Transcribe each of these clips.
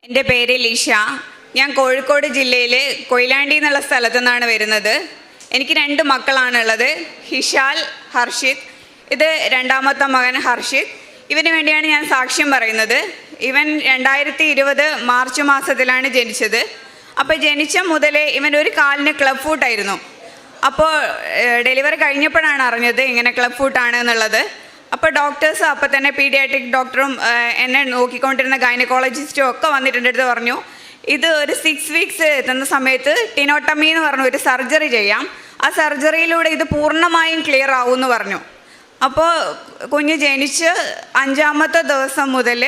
എൻ്റെ പേര് ലിഷ. ഞാൻ കോഴിക്കോട് ജില്ലയിലെ കൊയിലാണ്ടി എന്നുള്ള സ്ഥലത്തു നിന്നാണ് വരുന്നത്. എനിക്ക് 2 മക്കളാണുള്ളത്, ഹിഷാൽ, ഹർഷിത്. ഇത് രണ്ടാമത്തെ മകൻ ഹർഷിത്. ഇവന് വേണ്ടിയാണ് ഞാൻ സാക്ഷ്യം പറയുന്നത്. ഇവൻ 2020 മാർച്ച് മാസത്തിലാണ് ജനിച്ചത്. അപ്പോൾ ജനിച്ച മുതലേ ഇവൻ ഒരു കാലിന് ക്ലബ് ഫൂട്ടായിരുന്നു. അപ്പോൾ ഡെലിവറി കഴിഞ്ഞപ്പോഴാണ് അറിഞ്ഞത് ഇങ്ങനെ ക്ലബ് ഫൂട്ടാണ് എന്നുള്ളത്. അപ്പോൾ ഡോക്ടേഴ്സ് അപ്പോൾ തന്നെ പീഡിയാട്രിക് ഡോക്ടറും എന്നെ നോക്കിക്കൊണ്ടിരുന്ന ഗൈനക്കോളജിസ്റ്റും ഒക്കെ വന്നിട്ട് എൻ്റെ അടുത്ത് പറഞ്ഞു, ഇത് ഒരു 6 വീക്സ് എത്തുന്ന സമയത്ത് ടിനോട്ടമി എന്ന് പറഞ്ഞ ഒരു സർജറി ചെയ്യാം, ആ സർജറിയിലൂടെ ഇത് പൂർണ്ണമായും ക്ലിയർ ആവും എന്ന് പറഞ്ഞു. അപ്പോൾ കുഞ്ഞ് ജനിച്ച് 5ാമത്തെ ദിവസം മുതൽ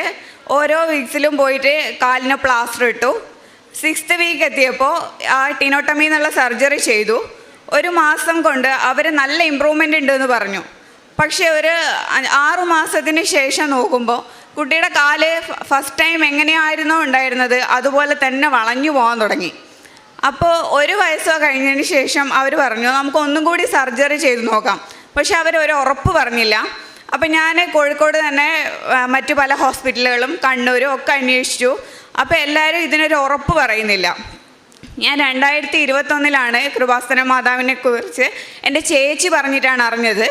ഓരോ വീക്സിലും പോയിട്ട് കാലിന് പ്ലാസ്റ്റർ ഇട്ടു. 6th വീക്ക് എത്തിയപ്പോൾ ആ ടിനോട്ടമി എന്നുള്ള സർജറി ചെയ്തു. 1 മാസം കൊണ്ട് അവർ നല്ല ഇമ്പ്രൂവ്മെൻ്റ് ഉണ്ടെന്ന് പറഞ്ഞു. പക്ഷേ ഒരു 6 മാസത്തിന് ശേഷം നോക്കുമ്പോൾ കുട്ടിയുടെ കാല് ഫസ്റ്റ് ടൈം എങ്ങനെയായിരുന്നോ ഉണ്ടായിരുന്നത് അതുപോലെ തന്നെ വളഞ്ഞു പോകാൻ തുടങ്ങി. അപ്പോൾ 1 വയസ്സോ കഴിഞ്ഞതിന് ശേഷം അവർ പറഞ്ഞു നമുക്ക് ഒന്നും കൂടി സർജറി ചെയ്ത് നോക്കാം. പക്ഷെ അവരൊരു ഉറപ്പ് പറഞ്ഞില്ല. അപ്പം ഞാൻ കോഴിക്കോട് തന്നെ മറ്റു പല ഹോസ്പിറ്റലുകളും കണ്ണൂരും ഒക്കെ അന്വേഷിച്ചു. അപ്പോൾ എല്ലാവരും ഇതിനൊരു ഉറപ്പ് പറയുന്നില്ല. ഞാൻ 2021 കൃപാസന മാതാവിനെ കുറിച്ച് എൻ്റെ ചേച്ചി പറഞ്ഞിട്ടാണ് അറിഞ്ഞത്.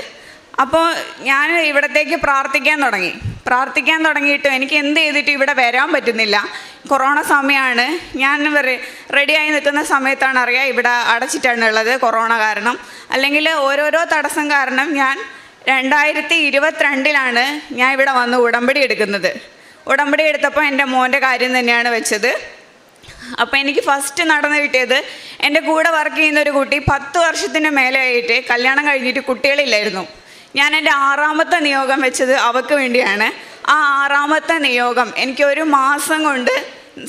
അപ്പോൾ ഞാൻ ഇവിടത്തേക്ക് പ്രാർത്ഥിക്കാൻ തുടങ്ങിയിട്ട് എനിക്ക് എന്ത് ചെയ്തിട്ട് ഇവിടെ വരാൻ പറ്റുന്നില്ല. കൊറോണ സമയമാണ്. ഞാൻ റെഡിയായി നിൽക്കുന്ന സമയത്താണ് അറിയുക ഇവിടെ അടച്ചിട്ടാണുള്ളത് കൊറോണ കാരണം. അല്ലെങ്കിൽ ഓരോരോ തടസ്സം കാരണം ഞാൻ 2022 ഞാൻ ഇവിടെ വന്ന് ഉടമ്പടി എടുക്കുന്നത്. ഉടമ്പടി എടുത്തപ്പോൾ എൻ്റെ മോൻ്റെ കാര്യം തന്നെയാണ് വെച്ചത്. അപ്പോൾ എനിക്ക് ഫസ്റ്റ് നടന്നു കിട്ടിയത് എൻ്റെ കൂടെ വർക്ക് ചെയ്യുന്നൊരു കുട്ടി 10 വർഷത്തിന് മേലെയായിട്ട് കല്യാണം കഴിഞ്ഞിട്ട് കുട്ടികളില്ലായിരുന്നു. ഞാൻ എൻ്റെ 6ാമത്തെ നിയോഗം വെച്ചത് അവൾക്ക് വേണ്ടിയാണ്. ആ 6ാമത്തെ നിയോഗം എനിക്ക് 1 മാസം കൊണ്ട്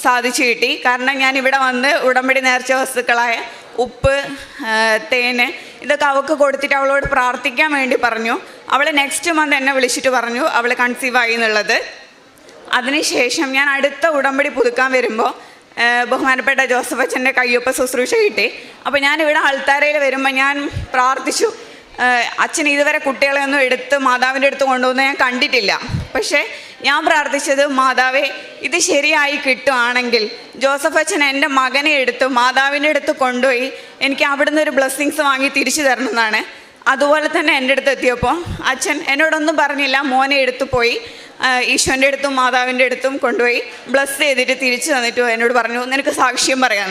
സാധിച്ചു കിട്ടി. കാരണം ഞാൻ ഇവിടെ വന്ന് ഉടമ്പടി നേർച്ച വസ്തുക്കളായ ഉപ്പ്, തേന് ഇതൊക്കെ അവൾക്ക് കൊടുത്തിട്ട് അവളോട് പ്രാർത്ഥിക്കാൻ വേണ്ടി പറഞ്ഞു. അവൾ നെക്സ്റ്റ് മന്ത് എന്നെ വിളിച്ചിട്ട് പറഞ്ഞു അവൾ കൺസീവായി എന്നുള്ളത്. അതിനുശേഷം ഞാൻ അടുത്ത ഉടമ്പടി പുതുക്കാൻ വരുമ്പോൾ ബഹുമാനപ്പെട്ട ജോസഫ് അച്ഛൻ്റെ കയ്യൊപ്പ ശുശ്രൂഷ കിട്ടി. അപ്പോൾ ഞാനിവിടെ അൾത്താരയിൽ വരുമ്പോൾ ഞാൻ പ്രാർത്ഥിച്ചു, അച്ഛൻ ഇതുവരെ കുട്ടികളെ ഒന്നും എടുത്ത് മാതാവിൻ്റെ അടുത്ത് കൊണ്ടുവന്ന് ഞാൻ കണ്ടിട്ടില്ല. പക്ഷേ ഞാൻ പ്രാർത്ഥിച്ചത്, മാതാവേ ഇത് ശരിയായി കിട്ടുകയാണെങ്കിൽ ജോസഫ് അച്ഛൻ എൻ്റെ മകനെ എടുത്ത് മാതാവിൻ്റെ അടുത്ത് കൊണ്ടുപോയി എനിക്ക് അവിടുന്ന് ഒരു ബ്ലെസ്സിങ്സ് വാങ്ങി തിരിച്ചു തരണമെന്നാണ്. അതുപോലെ തന്നെ എൻ്റെ അടുത്ത് എത്തിയപ്പോൾ അച്ഛൻ എന്നോടൊന്നും പറഞ്ഞില്ല, മോനെ എടുത്തു പോയി ഈശോൻ്റെ അടുത്തും മാതാവിൻ്റെ അടുത്തും കൊണ്ടുപോയി ബ്ലെസ് ചെയ്തിട്ട് തിരിച്ചു തന്നിട്ട് എന്നോട് പറഞ്ഞു നിനക്ക് സാക്ഷ്യം പറയാം.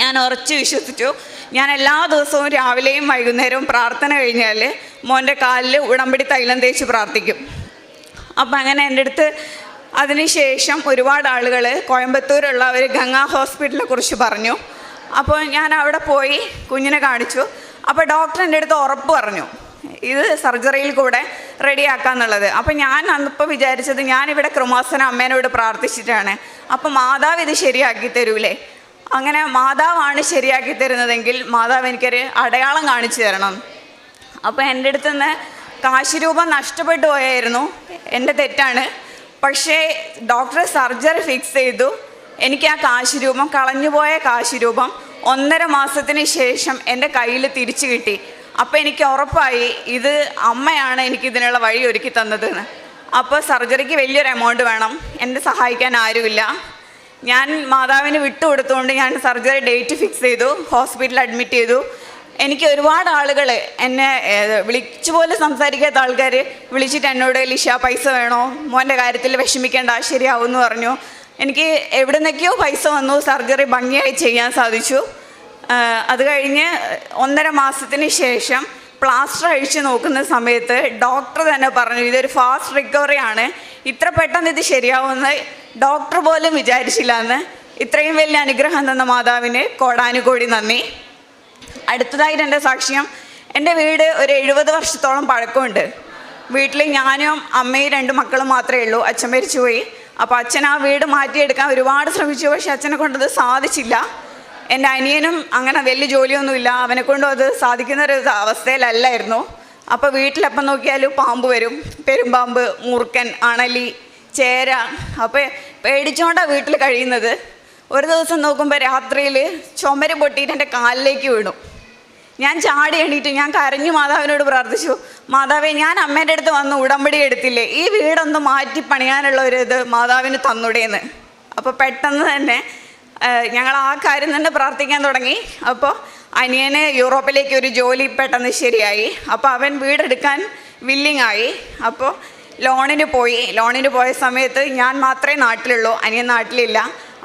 ഞാൻ ഉറച്ചു വിശ്വസിച്ചു. ഞാൻ എല്ലാ ദിവസവും രാവിലെയും വൈകുന്നേരവും പ്രാർത്ഥന കഴിഞ്ഞാൽ മോൻ്റെ കാലിൽ ഉടമ്പടി തൈലം തേച്ച് പ്രാർത്ഥിക്കും. അപ്പം അങ്ങനെ എൻ്റെ അടുത്ത് അതിനുശേഷം ഒരുപാട് ആളുകൾ കോയമ്പത്തൂരുള്ള ഒരു ഗംഗാ ഹോസ്പിറ്റലിനെ കുറിച്ച് പറഞ്ഞു. അപ്പോൾ ഞാൻ അവിടെ പോയി കുഞ്ഞിനെ കാണിച്ചു. അപ്പോൾ ഡോക്ടർ എൻ്റെ അടുത്ത് ഉറപ്പ് പറഞ്ഞു ഇത് സർജറിയിൽ കൂടെ റെഡിയാക്കാന്നുള്ളത്. അപ്പം ഞാൻ അന്നിപ്പോൾ വിചാരിച്ചത് ഞാനിവിടെ കൃപാസന അമ്മേനോട് പ്രാർത്ഥിച്ചിട്ടാണ്, അപ്പം മാതാവ് ഇത് ശരിയാക്കി തരൂലേ. അങ്ങനെ മാതാവാണ് ശരിയാക്കി തരുന്നതെങ്കിൽ മാതാവ് എനിക്കൊരു അടയാളം കാണിച്ചു തരണം. അപ്പോൾ എൻ്റെ അടുത്ത് നിന്ന് കാശ് രൂപം നഷ്ടപ്പെട്ടു പോയായിരുന്നു, എൻ്റെ തെറ്റാണ്. പക്ഷേ ഡോക്ടർ സർജറി ഫിക്സ് ചെയ്തു. എനിക്ക് ആ കാശ് രൂപം, കളഞ്ഞുപോയ കാശ് രൂപം 1.5 മാസത്തിന് ശേഷം എൻ്റെ കയ്യിൽ തിരിച്ചു കിട്ടി. അപ്പോൾ എനിക്ക് ഉറപ്പായി ഇത് അമ്മയാണ് എനിക്കിതിനുള്ള വഴി ഒരുക്കി തന്നതെന്ന്. അപ്പോൾ സർജറിക്ക് വലിയൊരു എമൗണ്ട് വേണം, എന്നെ സഹായിക്കാൻ ആരുമില്ല. ഞാൻ മാതാവിന് വിട്ടുകൊടുത്തുകൊണ്ട് ഞാൻ സർജറി ഡേറ്റ് ഫിക്സ് ചെയ്തു, ഹോസ്പിറ്റലിൽ അഡ്മിറ്റ് ചെയ്തു. എനിക്ക് ഒരുപാട് ആളുകൾ എന്നെ വിളിച്ചു പോലെ സംസാരിക്കാത്ത ആൾക്കാർ വിളിച്ചിട്ട് എന്നോട് ലിഷ പൈസ വേണോ, മോൻ്റെ കാര്യത്തിൽ വിഷമിക്കേണ്ട, ശരിയാവും എന്ന് പറഞ്ഞു. എനിക്ക് എവിടെ നിന്നൊക്കെയോ പൈസ വന്നു, സർജറി ഭംഗിയായി ചെയ്യാൻ സാധിച്ചു. അത് കഴിഞ്ഞ് 1.5 മാസത്തിന് ശേഷം പ്ലാസ്റ്റർ അഴിച്ച് നോക്കുന്ന സമയത്ത് ഡോക്ടർ തന്നെ പറഞ്ഞു ഇതൊരു ഫാസ്റ്റ് റിക്കവറി ആണ്, ഇത്ര പെട്ടെന്ന് ഇത് ശരിയാവുമെന്ന് ഡോക്ടർ പോലും വിചാരിച്ചില്ല എന്ന്. ഇത്രയും വലിയ അനുഗ്രഹം തന്ന മാതാവിന് കോടാനുകോടി നന്ദി. അടുത്തതായിട്ട് എൻ്റെ സാക്ഷ്യം, എൻ്റെ വീട് ഒരു 70 വർഷത്തോളം പഴക്കമുണ്ട്. വീട്ടിൽ ഞാനും അമ്മയും 2 മക്കളും മാത്രമേ ഉള്ളൂ. അച്ഛൻ മരിച്ചുപോയി. അപ്പോൾ അച്ഛൻ ആ വീട് മാറ്റിയെടുക്കാൻ ഒരുപാട് ശ്രമിച്ചു, പക്ഷെ അച്ഛനെ കൊണ്ടത് സാധിച്ചില്ല. എൻ്റെ അനിയനും അങ്ങനെ വലിയ ജോലിയൊന്നുമില്ല, അവനെ കൊണ്ടും അത് സാധിക്കുന്നൊരു അവസ്ഥയിലല്ലായിരുന്നു. അപ്പോൾ വീട്ടിലെപ്പം നോക്കിയാലും പാമ്പ് വരും, പെരുമ്പാമ്പ്, മൂർക്കൻ, അണലി, ചേര. അപ്പോൾ പേടിച്ചുകൊണ്ടാണ് വീട്ടിൽ കഴിയുന്നത്. ഒരു ദിവസം നോക്കുമ്പോൾ രാത്രിയിൽ ചുമര് പൊട്ടിയിട്ട് എൻ്റെ കാലിലേക്ക് വീണു. ഞാൻ ചാടി എണീറ്റ് ഞാൻ കരഞ്ഞു മാതാവിനോട് പ്രാർത്ഥിച്ചു, മാതാവേ ഞാൻ അമ്മേൻ്റെ അടുത്ത് വന്ന് ഉടമ്പടി എടുത്തില്ലേ, ഈ വീടൊന്ന് മാറ്റി പണിയാനുള്ള ഒരു ഇത് മാതാവിന് തന്നൂടേന്ന്. അപ്പോൾ പെട്ടെന്ന് തന്നെ ഞങ്ങൾ ആ കാര്യം തന്നെ പ്രാർത്ഥിക്കാൻ തുടങ്ങി. അപ്പോൾ അനിയന് യൂറോപ്പിലേക്ക് ഒരു ജോലി പെട്ടെന്ന് ശരിയായി. അപ്പോൾ അവൻ വീടെടുക്കാൻ വില്ലിങ് ആയി. അപ്പോൾ ലോണിന് പോയ സമയത്ത് ഞാൻ മാത്രമേ നാട്ടിലുള്ളൂ, അനിയൻ നാട്ടിലില്ല.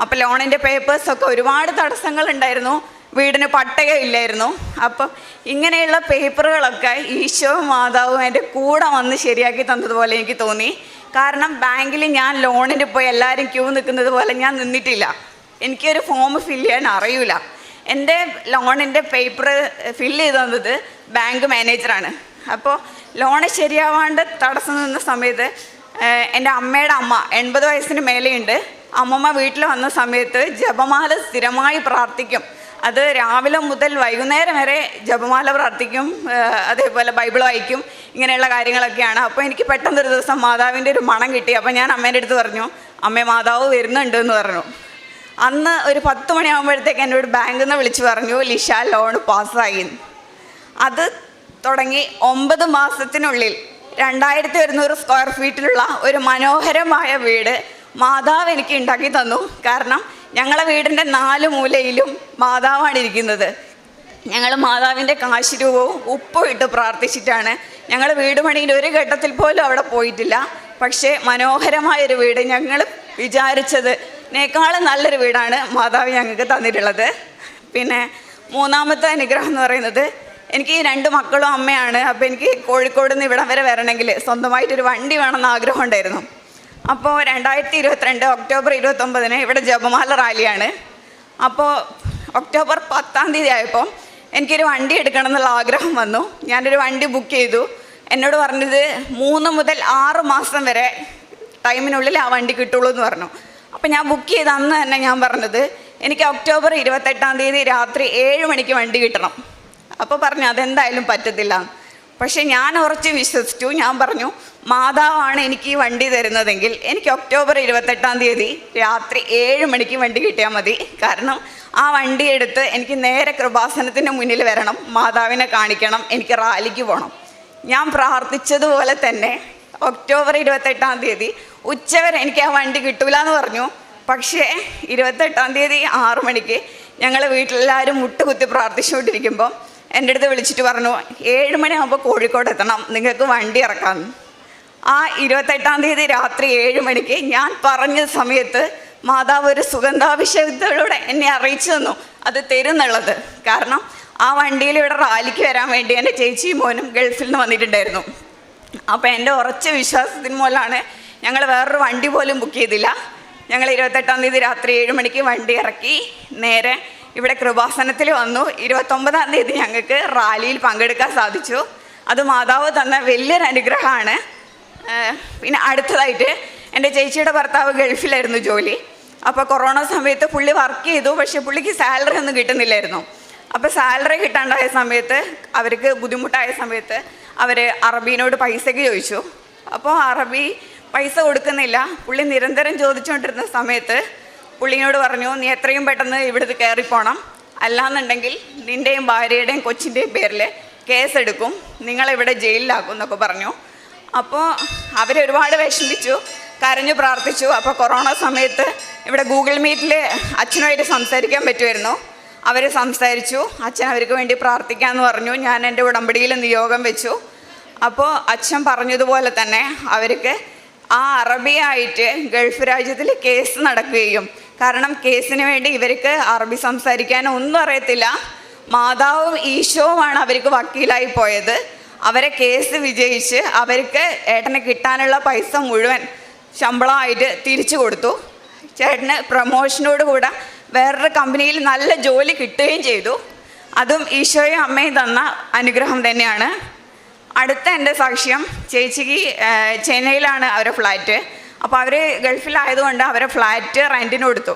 അപ്പോൾ ലോണിൻ്റെ പേപ്പേഴ്സൊക്കെ ഒരുപാട് തടസ്സങ്ങളുണ്ടായിരുന്നു, വീടിന് പട്ടയ ഇല്ലായിരുന്നു. അപ്പം ഇങ്ങനെയുള്ള പേപ്പറുകളൊക്കെ ഈശോയും മാതാവും എൻ്റെ കൂടെ വന്ന് ശരിയാക്കി തന്നതുപോലെ എനിക്ക് തോന്നി. കാരണം ബാങ്കിൽ ഞാൻ ലോണിന് പോയി എല്ലാവരും ക്യൂ നിൽക്കുന്നത് പോലെ ഞാൻ നിന്നിട്ടില്ല. എനിക്കൊരു ഫോം ഫില്ല് ചെയ്യാൻ അറിയില്ല. എൻ്റെ ലോണിൻ്റെ പേപ്പർ ഫില്ല് ചെയ്ത് തന്നത് ബാങ്ക് മാനേജറാണ്. അപ്പോൾ ലോണ് ശരിയാവാണ്ട് തടസ്സം നിന്ന സമയത്ത് എൻ്റെ അമ്മയുടെ അമ്മ 80 വയസ്സിന് മേലെയുണ്ട്. അമ്മമ്മ വീട്ടിൽ വന്ന സമയത്ത് ജപമാല സ്ഥിരമായി പ്രാർത്ഥിക്കും. അത് രാവിലെ മുതൽ വൈകുന്നേരം വരെ ജപമാല പ്രാർത്ഥിക്കും, അതേപോലെ ബൈബിൾ വായിക്കും, ഇങ്ങനെയുള്ള കാര്യങ്ങളൊക്കെയാണ്. അപ്പോൾ എനിക്ക് പെട്ടെന്നൊരു ദിവസം മാതാവിൻ്റെ ഒരു മണം കിട്ടി. അപ്പോൾ ഞാൻ അമ്മേൻ്റെ അടുത്ത് പറഞ്ഞു, അമ്മേ മാതാവ് വരുന്നുണ്ട് എന്ന് പറഞ്ഞു. അന്ന് ഒരു 10 മണിയാകുമ്പോഴത്തേക്ക് എന്നോട് ബാങ്കിൽ നിന്ന് വിളിച്ച് പറഞ്ഞു ലിഷ ലോൺ പാസ്സായി. അത് തുടങ്ങി 9 മാസത്തിനുള്ളിൽ 2100 സ്ക്വയർ ഫീറ്റിലുള്ള ഒരു മനോഹരമായ വീട് മാതാവ് എനിക്ക് ഉണ്ടാക്കി തന്നു. കാരണം ഞങ്ങളെ വീടിൻ്റെ 4 മൂലയിലും മാതാവാണ് ഇരിക്കുന്നത്. ഞങ്ങൾ മാതാവിൻ്റെ കാശ് രൂപവും ഉപ്പും ഇട്ട് പ്രാർത്ഥിച്ചിട്ടാണ്. ഞങ്ങൾ വീട് പണിയിൽ ഒരു ഘട്ടത്തിൽ പോലും അവിടെ പോയിട്ടില്ല. പക്ഷേ മനോഹരമായൊരു വീട്, ഞങ്ങൾ വിചാരിച്ചതിനേക്കാളും നല്ലൊരു വീടാണ് മാതാവ് ഞങ്ങൾക്ക് തന്നിട്ടുള്ളത്. പിന്നെ 3ാമത്തെ അനുഗ്രഹം എന്ന് പറയുന്നത്, എനിക്ക് 2 മക്കളും അമ്മയാണ്. അപ്പോൾ എനിക്ക് കോഴിക്കോട് നിന്ന് ഇവിടം വരെ വരണമെങ്കിൽ സ്വന്തമായിട്ടൊരു വണ്ടി വേണമെന്ന് ആഗ്രഹം ഉണ്ടായിരുന്നു. അപ്പോൾ 2022 ഒക്ടോബർ 29 ഇവിടെ ജപമാല റാലിയാണ്. അപ്പോൾ ഒക്ടോബർ 10-ാം തീയതി ആയപ്പോൾ എനിക്കൊരു വണ്ടി എടുക്കണം എന്നുള്ള ആഗ്രഹം വന്നു. ഞാനൊരു വണ്ടി ബുക്ക് ചെയ്തു. എന്നോട് പറഞ്ഞത് 3 മുതൽ 6 മാസം വരെ ടൈമിനുള്ളിൽ ആ വണ്ടി കിട്ടുള്ളൂ എന്ന് പറഞ്ഞു. അപ്പോൾ ഞാൻ ബുക്ക് ചെയ്ത അന്ന് തന്നെ ഞാൻ പറഞ്ഞത് എനിക്ക് ഒക്ടോബർ 28-ാം തീയതി രാത്രി 7 മണിക്ക് വണ്ടി കിട്ടണം. അപ്പോൾ പറഞ്ഞു അതെന്തായാലും പറ്റത്തില്ല. പക്ഷേ ഞാൻ ഉറച്ച് വിശ്വസിച്ചു. ഞാൻ പറഞ്ഞു മാതാവാണ് എനിക്ക് ഈ വണ്ടി തരുന്നതെങ്കിൽ എനിക്ക് ഒക്ടോബർ 28-ാം തീയതി രാത്രി 7 മണിക്ക് വണ്ടി കിട്ടിയാൽ മതി. കാരണം ആ വണ്ടി എടുത്ത് എനിക്ക് നേരെ കൃപാസനത്തിൻ്റെ മുന്നിൽ വരണം, മാതാവിനെ കാണിക്കണം, എനിക്ക് റാലിക്ക് പോകണം. ഞാൻ പ്രാർത്ഥിച്ചതുപോലെ തന്നെ ഒക്ടോബർ 28-ാം തീയതി ഉച്ചവരെ എനിക്ക് ആ വണ്ടി കിട്ടൂല എന്ന് പറഞ്ഞു. പക്ഷേ 28-ാം തീയതി 6 മണിക്ക് ഞങ്ങൾ വീട്ടിലെല്ലാവരും മുട്ടുകുത്തി പ്രാർത്ഥിച്ചുകൊണ്ടിരിക്കുമ്പോൾ എൻ്റെ അടുത്ത് വിളിച്ചിട്ട് പറഞ്ഞു 7 മണിയാകുമ്പോൾ കോഴിക്കോട് എത്തണം, നിങ്ങൾക്ക് വണ്ടി ഇറക്കാം. ആ 28-ാം തീയതി രാത്രി 7 മണിക്ക് ഞാൻ പറഞ്ഞ സമയത്ത് മാതാവ് ഒരു സുഗന്ധാഭിഷേകത്തിലൂടെ എന്നെ അറിയിച്ചു തന്നു അത് തരുന്നുള്ളത്. കാരണം ആ വണ്ടിയിൽ ഇവിടെ റാലിക്ക് വരാൻ വേണ്ടി എൻ്റെ ചേച്ചിയും മോനും ഗൾഫിൽ നിന്ന് വന്നിട്ടുണ്ടായിരുന്നു. അപ്പോൾ എൻ്റെ ഉറച്ച വിശ്വാസത്തിന് മൂലമാണ് ഞങ്ങൾ വേറൊരു വണ്ടി പോലും ബുക്ക് ചെയ്തില്ല. ഞങ്ങൾ 28-ാം തീയതി രാത്രി 7 മണിക്ക് വണ്ടി ഇറക്കി നേരെ ഇവിടെ കൃപാസനത്തിൽ വന്നു. 29-ാം തീയതി ഞങ്ങൾക്ക് റാലിയിൽ പങ്കെടുക്കാൻ സാധിച്ചു. അത് മാതാവ് തന്ന വലിയൊരു അനുഗ്രഹമാണ്. പിന്നെ അടുത്തതായിട്ട് എൻ്റെ ചേച്ചിയുടെ ഭർത്താവ് ഗൾഫിലായിരുന്നു ജോലി. അപ്പോൾ കൊറോണ സമയത്ത് പുള്ളി വർക്ക് ചെയ്തു, പക്ഷേ പുള്ളിക്ക് സാലറി ഒന്നും കിട്ടുന്നില്ലായിരുന്നു. അപ്പോൾ സാലറി കിട്ടാണ്ടായ സമയത്ത് അവർക്ക് ബുദ്ധിമുട്ടായ സമയത്ത് അവർ അറബീനോട് പൈസയ്ക്ക് ചോദിച്ചു. അപ്പോൾ അറബി പൈസ കൊടുക്കുന്നില്ല. പുള്ളി നിരന്തരം ചോദിച്ചുകൊണ്ടിരുന്ന സമയത്ത് പുള്ളിയോട് പറഞ്ഞു നീ എത്രയും പെട്ടെന്ന് ഇവിടുന്ന് കയറിപ്പോണം, അല്ലാന്നുണ്ടെങ്കിൽ നിൻ്റെയും ഭാര്യയുടെയും കൊച്ചിൻ്റെയും പേരിൽ കേസെടുക്കും, നിങ്ങളിവിടെ ജയിലിലാക്കും എന്നൊക്കെ പറഞ്ഞു. അപ്പോൾ അവരൊരുപാട് വിഷമിച്ചു, കരഞ്ഞു പ്രാർത്ഥിച്ചു. അപ്പോൾ കൊറോണ സമയത്ത് ഇവിടെ ഗൂഗിൾ മീറ്റിൽ അച്ഛനുമായിട്ട് സംസാരിക്കാൻ പറ്റുമായിരുന്നു. അവർ സംസാരിച്ചു. അച്ഛൻ അവർക്ക് വേണ്ടി പ്രാർത്ഥിക്കാമെന്ന് പറഞ്ഞു. ഞാൻ എൻ്റെ ഉടമ്പടിയിൽ നിയോഗം വെച്ചു. അപ്പോൾ അച്ഛൻ പറഞ്ഞതുപോലെ തന്നെ അവർക്ക് ആ അറബിയായിട്ട് ഗൾഫ് രാജ്യത്തിൽ കേസ് നടക്കുകയും, കാരണം കേസിന് വേണ്ടി ഇവർക്ക് അറബി സംസാരിക്കാനോ ഒന്നും അറിയത്തില്ല. മാതാവും ഈശോവുമാണ് അവർക്ക് വക്കീലായി പോയത്. അവരെ കേസ് വിജയിച്ച് അവർക്ക് ഏട്ടന് കിട്ടാനുള്ള പൈസ മുഴുവൻ ശമ്പളമായിട്ട് തിരിച്ചു കൊടുത്തു. ചേട്ടന് പ്രമോഷനോട് കൂടെ വേറൊരു കമ്പനിയിൽ നല്ല ജോലി കിട്ടുകയും ചെയ്തു. അതും ഈശോയും അമ്മയും തന്ന അനുഗ്രഹം തന്നെയാണ്. അടുത്ത എൻ്റെ സാക്ഷ്യം, ചേച്ചിക്ക് ചെന്നൈയിലാണ് അവരുടെ ഫ്ലാറ്റ്. അപ്പോൾ അവർ ഗൾഫിലായതുകൊണ്ട് അവരെ ഫ്ലാറ്റ് റെൻറ്റിന് കൊടുത്തു.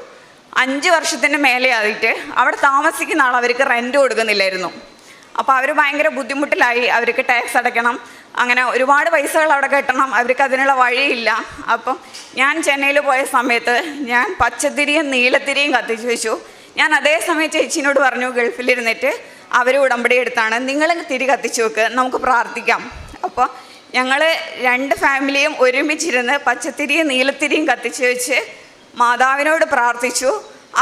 5 വർഷത്തിന് മേലെ ആയിട്ട് അവിടെ താമസിക്കുന്ന ആൾ അവർക്ക് റെൻറ്റ് കൊടുക്കുന്നില്ലായിരുന്നു. അപ്പോൾ അവർ ഭയങ്കര ബുദ്ധിമുട്ടിലായി. അവർക്ക് ടാക്സ് അടയ്ക്കണം, അങ്ങനെ ഒരുപാട് പൈസകൾ അവിടെ കെട്ടണം, അവർക്ക് അതിനുള്ള വഴിയില്ല. അപ്പം ഞാൻ ചെന്നൈയിൽ പോയ സമയത്ത് ഞാൻ പച്ചത്തിരിയും നീലത്തിരിയും കത്തിച്ച് വെച്ചു. ഞാൻ അതേ സമയം ചേച്ചീനോട് പറഞ്ഞു, ഗൾഫിലിരുന്നിട്ട് അവർ ഉടമ്പടി എടുത്താണ്, നിങ്ങൾ തിരി കത്തിച്ച് വെക്ക്, നമുക്ക് പ്രാർത്ഥിക്കാം. അപ്പോൾ ഞങ്ങൾ 2 ഫാമിലിയും ഒരുമിച്ചിരുന്ന് പച്ചത്തിരിയും നീലത്തിരിയും കത്തിച്ച് വെച്ച് മാതാവിനോട് പ്രാർത്ഥിച്ചു.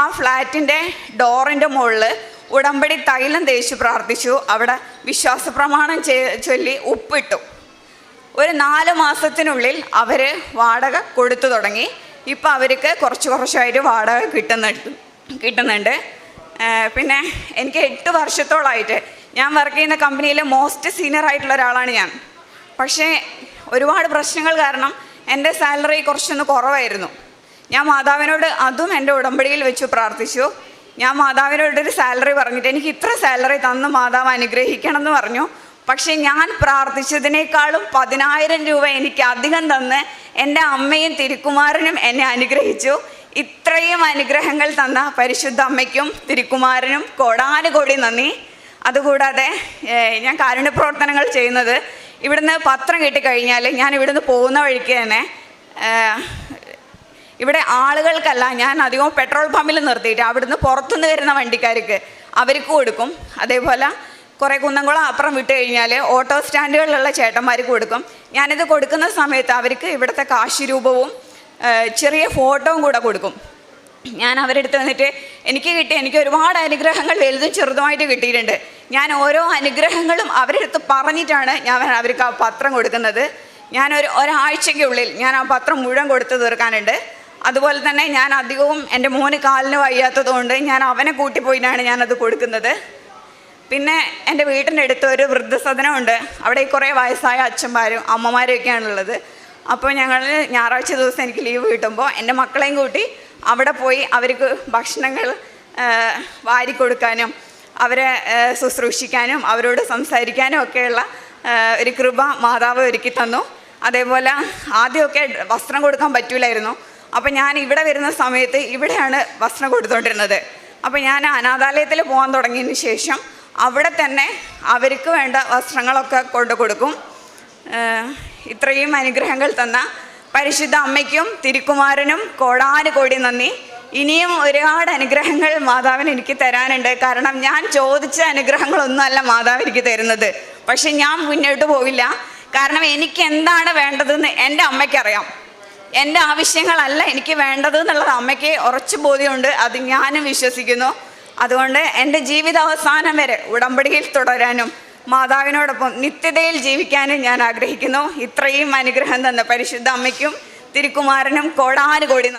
ആ ഫ്ലാറ്റിൻ്റെ ഡോറിൻ്റെ മുകളിൽ ഉടമ്പടി തൈലം തേച്ച് പ്രാർത്ഥിച്ചു. അവിടെ വിശ്വാസപ്രമാണം ചൊല്ലി ഉപ്പിട്ടു. ഒരു 4 മാസത്തിനുള്ളിൽ അവർ വാടക കൊടുത്തു തുടങ്ങി. ഇപ്പം അവർക്ക് കുറച്ചായിട്ട് വാടക കിട്ടുന്നുണ്ട്. പിന്നെ എനിക്ക് 8 വർഷത്തോളമായിട്ട് ഞാൻ വർക്ക് ചെയ്യുന്ന കമ്പനിയിലെ മോസ്റ്റ് സീനിയർ ആയിട്ടുള്ള ഒരാളാണ് ഞാൻ. പക്ഷേ ഒരുപാട് പ്രശ്നങ്ങൾ കാരണം എൻ്റെ സാലറി കുറച്ചൊന്ന് കുറവായിരുന്നു. ഞാൻ മാതാവിനോട് അതും എൻ്റെ ഉടമ്പടിയിൽ വെച്ച് പ്രാർത്ഥിച്ചു. ഞാൻ മാതാവിനോടൊരു സാലറി പറഞ്ഞിട്ട് എനിക്ക് ഇത്ര സാലറി തന്ന് മാതാവ് അനുഗ്രഹിക്കണം എന്ന് പറഞ്ഞു. പക്ഷേ ഞാൻ പ്രാർത്ഥിച്ചതിനേക്കാളും 10,000 രൂപ എനിക്ക് അധികം തന്ന് എൻ്റെ അമ്മയും തിരുക്കുമാരനും എന്നെ അനുഗ്രഹിച്ചു. ഇത്രയും അനുഗ്രഹങ്ങൾ തന്ന പരിശുദ്ധ അമ്മയ്ക്കും തിരുക്കുമാരനും കോടാനുകോടി നന്ദി. അതുകൂടാതെ ഞാൻ കാരുണ്യ പ്രവർത്തനങ്ങൾ ചെയ്യുന്നത് ഇവിടുന്ന് പത്രം കിട്ടിക്കഴിഞ്ഞാൽ ഞാൻ ഇവിടുന്ന് പോകുന്ന വഴിക്ക് തന്നെ ഇവിടെ ആളുകൾക്കല്ല, ഞാൻ അധികം പെട്രോൾ പമ്പിൽ നിർത്തിയിട്ട് അവിടുന്ന് പുറത്തുനിന്ന് വരുന്ന വണ്ടിക്കാർക്ക് അവർക്ക് കൊടുക്കും. അതേപോലെ കുറേ കുന്നംകുളം അപ്പുറം വിട്ട് കഴിഞ്ഞാൽ ഓട്ടോ സ്റ്റാൻഡുകളിലുള്ള ചേട്ടന്മാർക്ക് കൊടുക്കും. ഞാനിത് കൊടുക്കുന്ന സമയത്ത് അവർക്ക് ഇവിടുത്തെ കാശ് രൂപവും ചെറിയ ഫോട്ടോവും കൂടെ കൊടുക്കും. ഞാൻ അവരുടെ അടുത്ത് വന്നിട്ട് എനിക്ക് ഒരുപാട് അനുഗ്രഹങ്ങൾ വലുതും ചെറുതുമായിട്ട് കിട്ടിയിട്ടുണ്ട്. ഞാൻ ഓരോ അനുഗ്രഹങ്ങളും അവരുടെ അടുത്ത് പറഞ്ഞിട്ടാണ് ഞാൻ അവർക്ക് ആ പത്രം കൊടുക്കുന്നത്. ഞാൻ ഒരാഴ്ചയ്ക്കുള്ളിൽ ഞാൻ ആ പത്രം മുഴുവൻ കൊടുത്ത് തീർക്കാനുണ്ട്. അതുപോലെ തന്നെ ഞാൻ അധികവും എൻ്റെ മോന് കാലിന് വയ്യാത്തതുകൊണ്ട് ഞാൻ അവനെ കൂട്ടിപ്പോയിട്ടാണ് ഞാനത് കൊടുക്കുന്നത്. പിന്നെ എൻ്റെ വീട്ടിൻ്റെ അടുത്ത് ഒരു വൃദ്ധസദനമുണ്ട്. അവിടെ കുറേ വയസ്സായ അച്ഛന്മാരും അമ്മമാരും ഒക്കെയാണുള്ളത്. അപ്പോൾ ഞങ്ങൾ ഞായറാഴ്ച ദിവസം എനിക്ക് ലീവ് കിട്ടുമ്പോൾ എൻ്റെ മക്കളെയും കൂട്ടി അവിടെ പോയി അവർക്ക് ഭക്ഷണങ്ങൾ വാരിക്കൊടുക്കാനും അവരെ ശുശ്രൂഷിക്കാനും അവരോട് സംസാരിക്കാനും ഒക്കെയുള്ള ഒരു കൃപ മാതാവ് ഒരുക്കി തന്നു. അതേപോലെ ആദ്യമൊക്കെ വസ്ത്രം കൊടുക്കാൻ പറ്റില്ലായിരുന്നു. അപ്പോൾ ഞാൻ ഇവിടെ വരുന്ന സമയത്ത് ഇവിടെയാണ് വസ്ത്രം കൊടുത്തുകൊണ്ടിരുന്നത്. അപ്പോൾ ഞാൻ അനാഥാലയത്തിൽ പോകാൻ തുടങ്ങിയതിന് ശേഷം അവിടെ തന്നെ അവർക്ക് വേണ്ട വസ്ത്രങ്ങളൊക്കെ കൊണ്ടു കൊടുക്കും. ഇത്രയും അനുഗ്രഹങ്ങൾ തന്ന പരിശുദ്ധ അമ്മയ്ക്കും തിരുക്കുമാരനും കോടാനുകോടി നന്ദി. ഇനിയും ഒരുപാട് അനുഗ്രഹങ്ങൾ മാതാവിന് എനിക്ക് തരാനുണ്ട്. കാരണം ഞാൻ ചോദിച്ച അനുഗ്രഹങ്ങളൊന്നുമല്ല മാതാവ് എനിക്ക് തരുന്നത്. പക്ഷെ ഞാൻ മുന്നോട്ട് പോവില്ല. കാരണം എനിക്ക് എന്താണ് വേണ്ടതെന്ന് എൻ്റെ അമ്മയ്ക്കറിയാം. എൻ്റെ ആവശ്യങ്ങളല്ല എനിക്ക് വേണ്ടത് എന്നുള്ളത് അമ്മയ്ക്ക് ഉറച്ചു ബോധ്യമുണ്ട്. അത് ഞാനും വിശ്വസിക്കുന്നു. അതുകൊണ്ട് എൻ്റെ ജീവിതാവസാനം വരെ ഉടമ്പടിയിൽ തുടരാനും മാതാവിനോടൊപ്പം നിത്യതയിൽ ജീവിക്കാനും ഞാൻ ആഗ്രഹിക്കുന്നു. ഇത്രയും അനുഗ്രഹം തന്ന പരിശുദ്ധ അമ്മയ്ക്കും തിരുക്കുമാരനും കോടാനുകോടി